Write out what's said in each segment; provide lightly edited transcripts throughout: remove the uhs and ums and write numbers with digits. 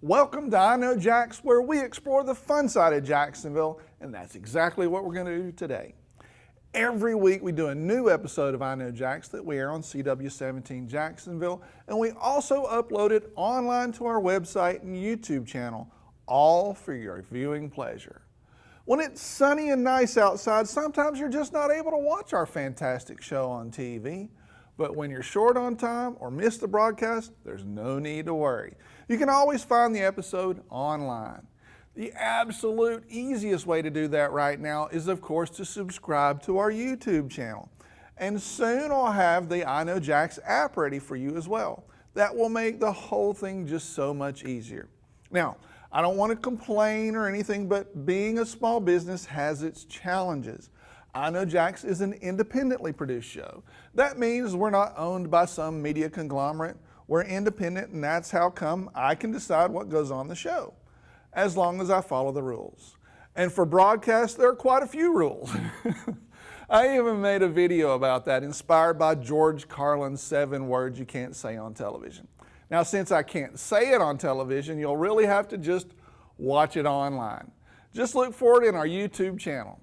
Welcome to I Know Jax, where we explore the fun side of Jacksonville, and that's exactly what we're going to do today. Every week we do a new episode of I Know Jax that we air on CW17 Jacksonville, and we also upload it online to our website and YouTube channel, all for your viewing pleasure. When it's sunny and nice outside, sometimes you're just not able to watch our fantastic show on TV. But when you're short on time or miss the broadcast, there's no need to worry. You can always find the episode online. The absolute easiest way to do that right now is, of course, to subscribe to our YouTube channel. And soon I'll have the I Know Jax app ready for you as well. That will make the whole thing just so much easier. Now, I don't want to complain or anything, but being a small business has its challenges. I Know Jax is an independently produced show. That means we're not owned by some media conglomerate. We're independent, and that's how come I can decide what goes on the show, as long as I follow the rules. And for broadcast, there are quite a few rules. I even made a video about that, inspired by George Carlin's 7 words you can't say on television. Now, since I can't say it on television, you'll really have to just watch it online. Just look for it in our YouTube channel.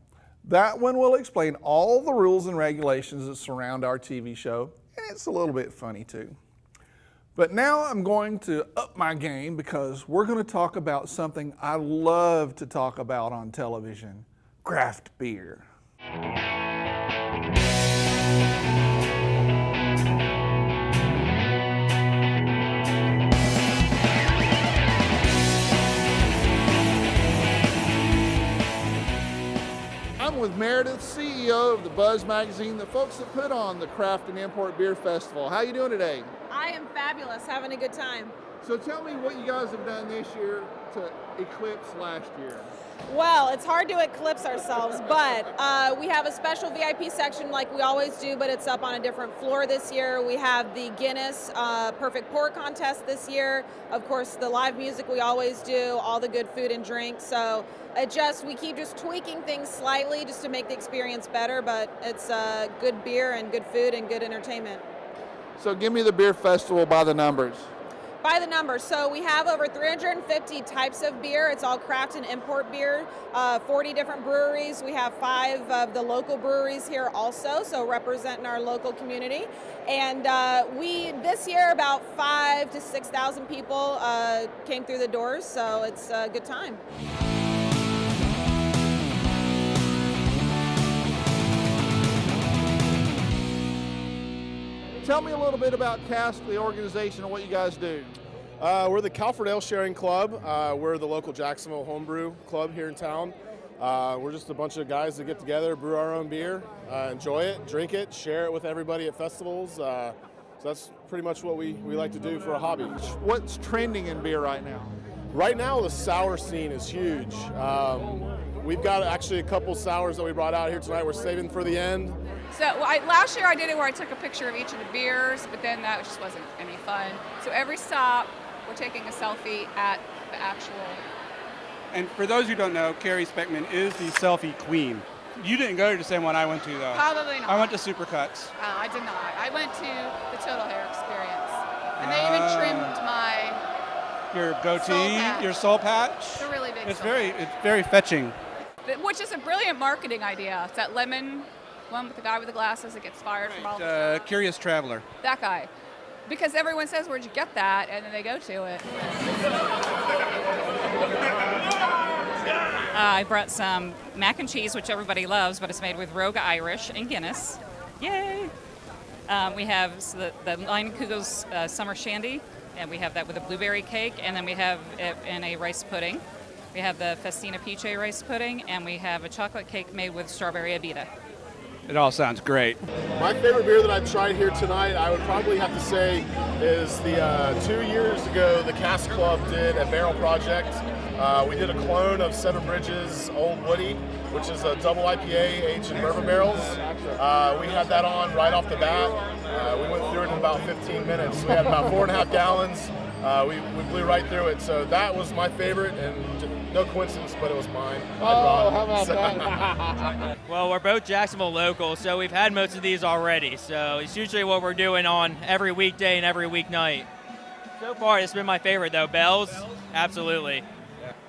That one will explain all the rules and regulations that surround our TV show, and it's a little bit funny too. But now I'm going to up my game because we're going to talk about something I love to talk about on television: craft beer. I'm with Meredith, CEO of the Buzz magazine, the folks that put on the Craft and Import Beer Festival. How you doing today? I am fabulous, having a good time. So tell me what you guys have done this year to eclipse last year. Well, it's hard to eclipse ourselves, but we have a special VIP section like we always do, but it's up on a different floor this year. We have the Guinness Perfect Pour contest this year. Of course, the live music we always do, all the good food and drink. So we keep just tweaking things slightly just to make the experience better, but it's good beer and good food and good entertainment. So give me the beer festival by the numbers. By the numbers, so we have over 350 types of beer. It's all craft and import beer, 40 different breweries. We have 5 of the local breweries here also, so representing our local community. And this year, about 5,000 to 6,000 people came through the doors, so it's a good time. Tell me a little bit about Cask, the organization, and what you guys do. We're the Calford Ale Sharing Club. We're the local Jacksonville homebrew club here in town. We're just a bunch of guys that get together, brew our own beer, enjoy it, drink it, share it with everybody at festivals. So that's pretty much what we like to do for a hobby. What's trending in beer right now? Right now, the sour scene is huge. We've got actually a couple sours that we brought out here tonight. We're saving for the end. So last year I did it where I took a picture of each of the beers, but then that just wasn't any fun. So every stop, we're taking a selfie at the actual. And for those who don't know, Carrie Speckman is the selfie queen. You didn't go to the same one I went to, though. Probably not. I went to Supercuts. I did not. I went to the Total Hair Experience. And they even trimmed my your goatee, soul patch. Your soul patch. The really big It's soul very fetching. Which is a brilliant marketing idea. It's that lemon one with the guy with the glasses that gets fired from all the Curious Traveler. That guy. Because everyone says, where'd you get that? And then they go to it. I brought some mac and cheese, which everybody loves, but it's made with Rogue Irish and Guinness. Yay! We have the Line Kugels Summer Shandy, and we have that with a blueberry cake, and then we have it in a rice pudding. We have the Festina Peach rice pudding, and we have a chocolate cake made with strawberry Abita. It all sounds great. My favorite beer that I've tried here tonight, I would probably have to say, is the 2 years ago, the Cask Club did a barrel project. We did a clone of Seven Bridges Old Woody, which is a double IPA aged in bourbon barrels. We had that on right off the bat. We went through it in about 15 minutes. We had about 4.5 gallons. We blew right through it. So that was my favorite, and no coincidence, but it was mine. Oh, how about that? Well, we're both Jacksonville locals, so we've had most of these already. So it's usually what we're doing on every weekday and every weeknight. So far, it's been my favorite, though. Bells? Absolutely.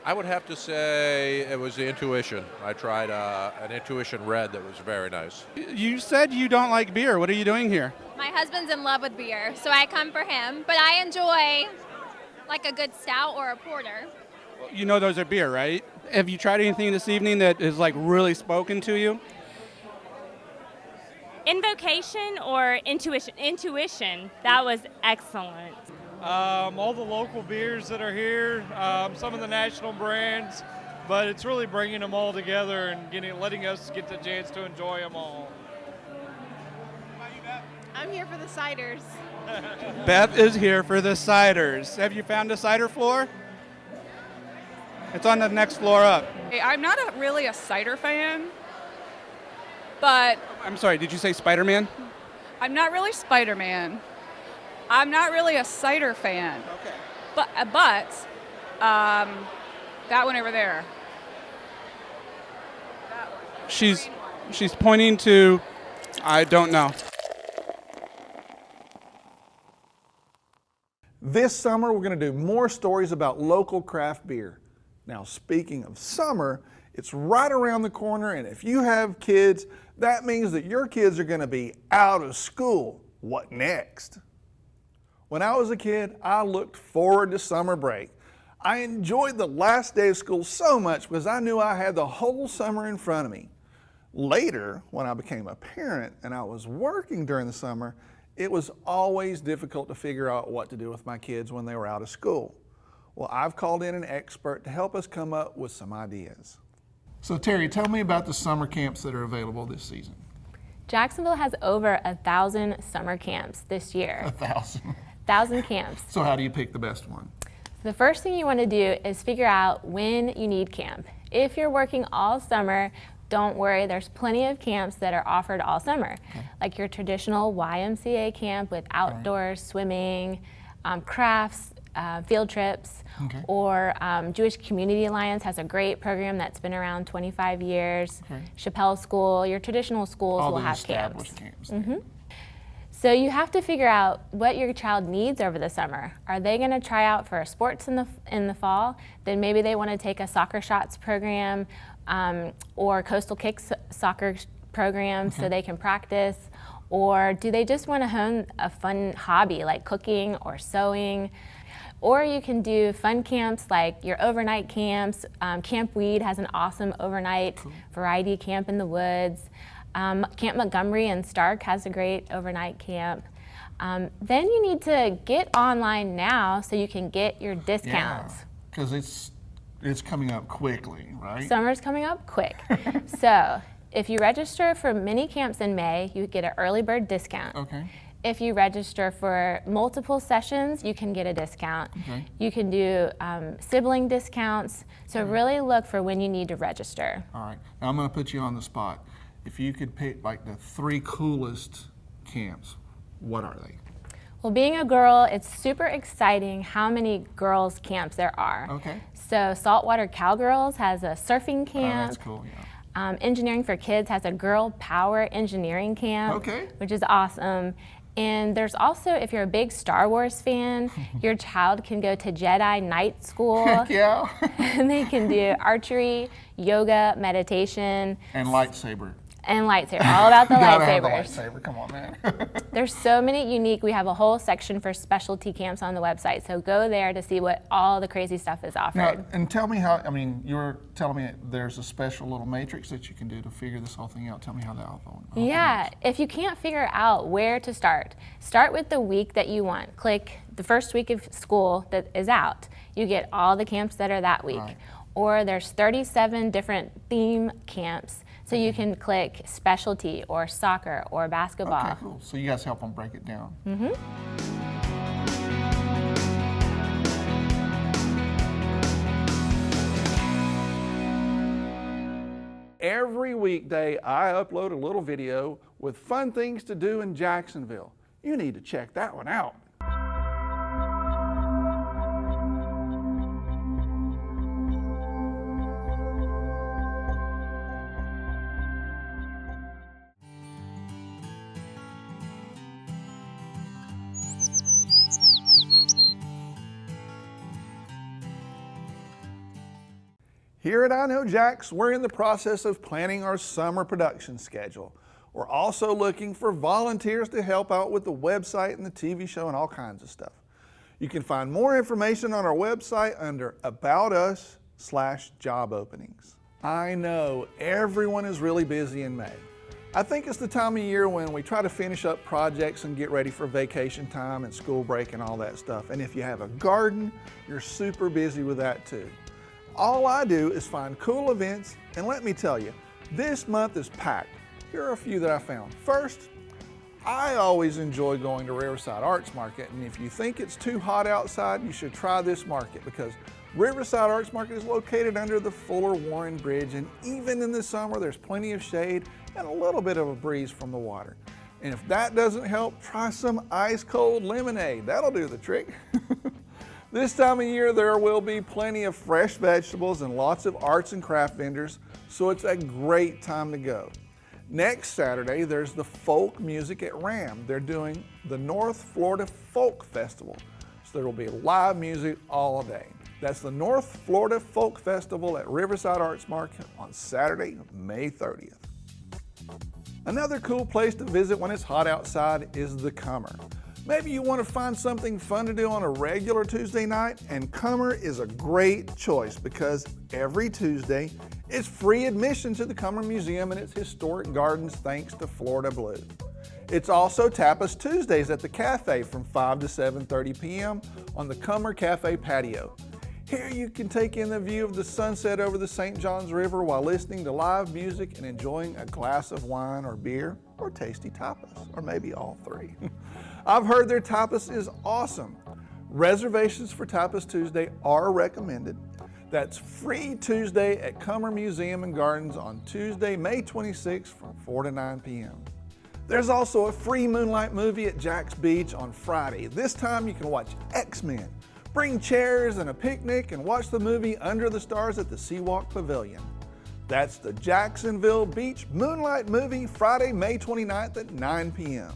I would have to say it was the Intuition. I tried an Intuition Red that was very nice. You said you don't like beer. What are you doing here? My husband's in love with beer, so I come for him. But I enjoy like a good stout or a porter. You know those are beer, right? Have you tried anything this evening that is like really spoken to you? Invocation or intuition? Intuition. That was excellent. All the local beers that are here, some of the national brands, but it's really bringing them all together and letting us get the chance to enjoy them all. I'm here for the ciders. Beth is here for the ciders. Have you found a cider floor? It's on the next floor up. Hey, I'm not really a cider fan, but I'm sorry, did you say Spider-Man? I'm not really Spider-Man. I'm not really a cider fan. Okay. But that one over there. She's pointing to, I don't know. This summer, we're going to do more stories about local craft beer. Now, speaking of summer, it's right around the corner, and if you have kids, that means that your kids are going to be out of school. What next? When I was a kid, I looked forward to summer break. I enjoyed the last day of school so much because I knew I had the whole summer in front of me. Later, when I became a parent and I was working during the summer, it was always difficult to figure out what to do with my kids when they were out of school. Well, I've called in an expert to help us come up with some ideas. So Terry, tell me about the summer camps that are available this season. Jacksonville has over 1,000 summer camps this year. 1,000. 1,000 camps. So how do you pick the best one? The first thing you want to do is figure out when you need camp. If you're working all summer, don't worry, there's plenty of camps that are offered all summer. Okay. Like your traditional YMCA camp with outdoors, swimming, crafts, field trips, or Jewish Community Alliance has a great program that's been around 25 years. Chappelle School, your traditional schools will have camps. So you have to figure out what your child needs over the summer. Are they going to try out for sports in the fall? Then maybe they want to take a soccer shots program or Coastal Kicks soccer program so they can practice. Or do they just want to hone a fun hobby like cooking or sewing? Or you can do fun camps like your overnight camps. Camp Weed has an awesome overnight variety camp in the woods. Camp Montgomery and Stark has a great overnight camp. Then you need to get online now so you can get your discounts. Because it's coming up quickly, right? Summer's coming up quick. So if you register for mini camps in May, you get an early bird discount. Okay. If you register for multiple sessions, you can get a discount. You can do sibling discounts. So really look for when you need to register. All right. Now I'm going to put you on the spot. If you could pick like the 3 coolest camps, what are they? Well, being a girl, it's super exciting how many girls camps there are. Okay. So Saltwater Cowgirls has a surfing camp. Oh, that's cool, Engineering for Kids has a girl power engineering camp, which is awesome. And there's also, if you're a big Star Wars fan, your child can go to Jedi Night School. And they can do archery, yoga, meditation. And lightsaber. And lightsaber, all about the Gotta have lightsabers. the lightsaber, come on, man. There's so many unique, we have a whole section for specialty camps on the website, so go there to see what all the crazy stuff is offered. Now, and tell me how, you were telling me there's a special little matrix that you can do to figure this whole thing out. Tell me how that all works. If you can't figure out where to start with the week that you want. Click the first week of school that is out. You get all the camps that are that week. Right. Or there's 37 different theme camps. So you can click specialty or soccer or basketball. Okay, cool. So you guys help them break it down. Every weekday, I upload a little video with fun things to do in Jacksonville. You need to check that one out. Here at I Know Jax, we're in the process of planning our summer production schedule. We're also looking for volunteers to help out with the website and the TV show and all kinds of stuff. You can find more information on our website under About Us/job openings. I know everyone is really busy in May. I think it's the time of year when we try to finish up projects and get ready for vacation time and school break and all that stuff. And if you have a garden, you're super busy with that too. All I do is find cool events, and let me tell you, this month is packed. Here are a few that I found. First, I always enjoy going to Riverside Arts Market, and if you think it's too hot outside, you should try this market because Riverside Arts Market is located under the Fuller-Warren Bridge, and even in the summer, there's plenty of shade and a little bit of a breeze from the water. And if that doesn't help, try some ice-cold lemonade. That'll do the trick. This time of year, there will be plenty of fresh vegetables and lots of arts and craft vendors, so it's a great time to go. Next Saturday, there's the folk music at RAM. They're doing the North Florida Folk Festival, so there will be live music all day. That's the North Florida Folk Festival at Riverside Arts Market on Saturday, May 30th. Another cool place to visit when it's hot outside is the Cummer. Maybe you want to find something fun to do on a regular Tuesday night, and Cummer is a great choice because every Tuesday it's free admission to the Cummer Museum and its historic gardens thanks to Florida Blue. It's also Tapas Tuesdays at the cafe from 5 to 7:30 p.m. on the Cummer Cafe patio. Here you can take in the view of the sunset over the St. Johns River while listening to live music and enjoying a glass of wine or beer or tasty tapas, or maybe all three. I've heard their tapas is awesome. Reservations for Tapas Tuesday are recommended. That's free Tuesday at Cummer Museum and Gardens on Tuesday, May 26th from 4 to 9 p.m. There's also a free moonlight movie at Jax Beach on Friday. This time you can watch X-Men. Bring chairs and a picnic and watch the movie Under the Stars at the Seawalk Pavilion. That's the Jacksonville Beach Moonlight Movie, Friday, May 29th at 9 p.m.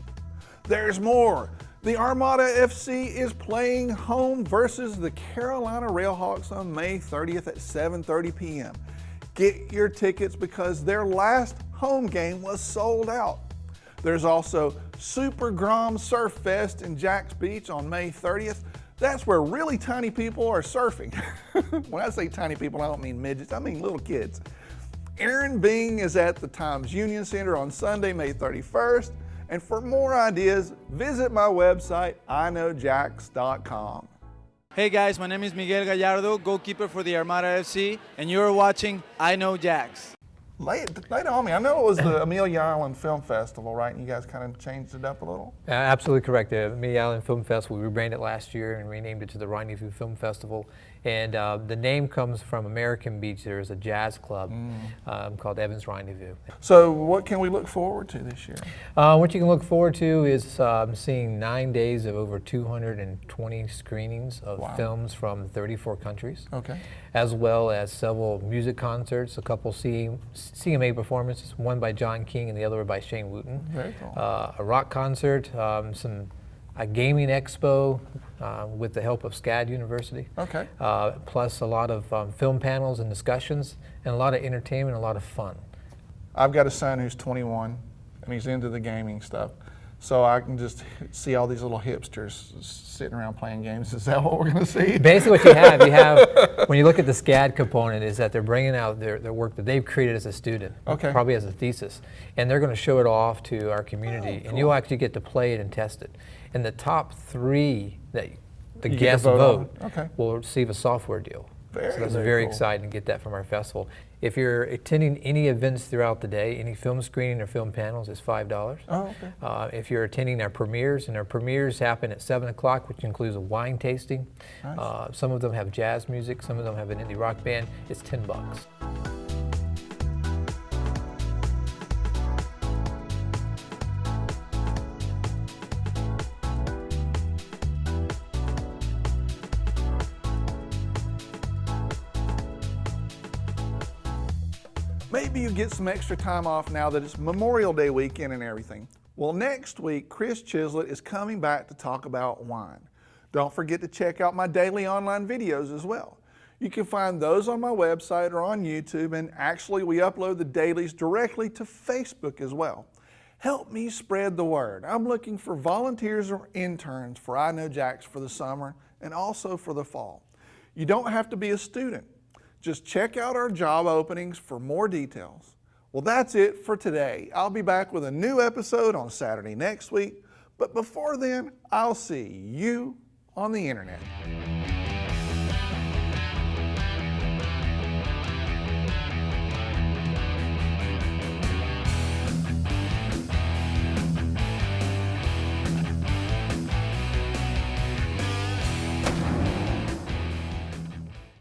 There's more. The Armada FC is playing home versus the Carolina Railhawks on May 30th at 7:30 p.m. Get your tickets because their last home game was sold out. There's also Super Grom Surf Fest in Jax Beach on May 30th. That's where really tiny people are surfing. When I say tiny people, I don't mean midgets, I mean little kids. Aaron Bing is at the Times Union Center on Sunday, May 31st. And for more ideas, visit my website, iknowjax.com. Hey guys, my name is Miguel Gallardo, goalkeeper for the Armada FC, and you're watching I Know Jax. Lay it on me. I know it was the Amelia Island Film Festival, right? And you guys kind of changed it up a little? Absolutely correct. The Amelia Island Film Festival, we rebranded it last year and renamed it to the Rendez Vous Film Festival. And the name comes from American Beach. There's a jazz club called Evans Rendezvous. So what can we look forward to this year? What you can look forward to is seeing 9 days of over 220 screenings of films from 34 countries. Okay. As well as several music concerts, a couple CMA performances, one by John King and the other by Shane Wooten. Very cool. A rock concert, a gaming expo with the help of SCAD University. Okay. Plus a lot of film panels and discussions, and a lot of entertainment, a lot of fun. I've got a son who's 21, and he's into the gaming stuff. So I can just see all these little hipsters sitting around playing games. Is that what we're going to see? Basically what you have, when you look at the SCAD component, is that they're bringing out their work that they've created as a student, probably as a thesis, and they're going to show it off to our community, and you'll actually get to play it and test it. And the top 3 that the guests vote will receive a software deal. So that's very exciting to get that from our festival. If you're attending any events throughout the day, any film screening or film panels, it's $5. Oh, okay. If you're attending our premieres, and our premieres happen at 7 o'clock, which includes a wine tasting. Nice. Some of them have jazz music, some of them have an indie rock band. It's $10. Maybe you get some extra time off now that it's Memorial Day weekend and everything. Well, next week, Chris Chislett is coming back to talk about wine. Don't forget to check out my daily online videos as well. You can find those on my website or on YouTube, and actually we upload the dailies directly to Facebook as well. Help me spread the word. I'm looking for volunteers or interns for I Know Jax for the summer and also for the fall. You don't have to be a student. Just check out our job openings for more details. Well, that's it for today. I'll be back with a new episode on Saturday next week, but before then, I'll see you on the internet.